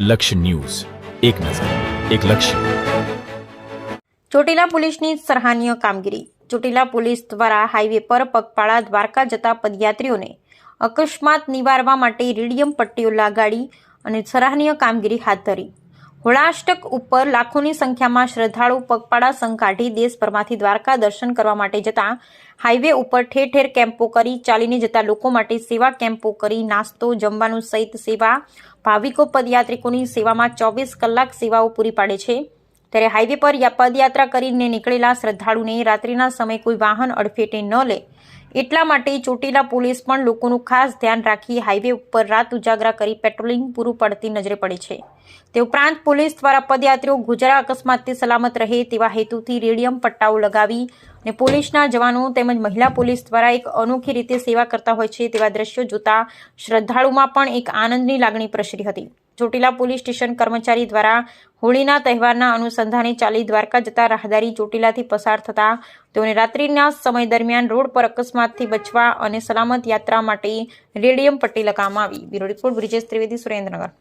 લક્ષ્ય ન્યૂઝ, એક નજર, એક લક્ષ્ય. ચોટીલા પોલીસની સરાહનીય કામગીરી. ચોટીલા પોલીસ દ્વારા હાઈવે પર પગપાળા દ્વારકા જતા પદયાત્રીઓને અકસ્માત નિવારવા માટે રેડિયમ પટ્ટીઓ લગાડી અને સરાહનીય કામગીરી હાથ ધરી. હોળાષ્ટક ઉપર લાખોની સંખ્યામાં શ્રદ્ધાળુ પગપાળા સંઘ કાઢી દેશભરમાંથી દ્વારકા દર્શન કરવા માટે જતા હાઈવે ઉપર ઠેર ઠેર કેમ્પો કરી, ચાલીને જતા લોકો માટે સેવા કેમ્પો કરી, નાસ્તો, જમવાનું સહિત સેવા ભાવિકો પદયાત્રિકોની સેવામાં 24 કલાક સેવાઓ પૂરી પાડે છે. ત્યારે હાઈવે પર પદયાત્રા કરીને નીકળેલા શ્રદ્ધાળુને રાત્રિના સમયે કોઈ વાહન અડફેટે ન લે એટલા માટે ચોટીલા પોલીસ પણ લોકોનું ખાસ ધ્યાન રાખી હાઈવે ઉપર રાત ઉજાગરા કરી પેટ્રોલિંગ પૂરું પાડતી નજરે પડે છે. તે ઉપરાંત પોલીસ દ્વારા પદયાત્રીઓ ગુજરા અકસ્માતથી સલામત રહે તેવા હેતુથી રેડિયમ પટ્ટાઓ લગાવી અને પોલીસના જવાનો તેમજ મહિલા પોલીસ દ્વારા એક અનોખી રીતે સેવા કરતા હોય છે તેવા દ્રશ્યો જોતા શ્રદ્ધાળુમાં પણ એક આનંદની લાગણી પ્રસરી હતી. ચોટીલા પોલીસ સ્ટેશન કર્મચારી દ્વારા હોળીના તહેવારના અનુસંધાને ચાલી દ્વારકા જતા રાહદારી ચોટીલાથી પસાર થતા તેઓને રાત્રિના સમય દરમિયાન રોડ પર અકસ્માતથી બચવા અને સલામત યાત્રા માટે રેડિયમ પટ્ટી લગાવવામાં આવી. Bureau report Brijesh Trivedi, Surendranagar.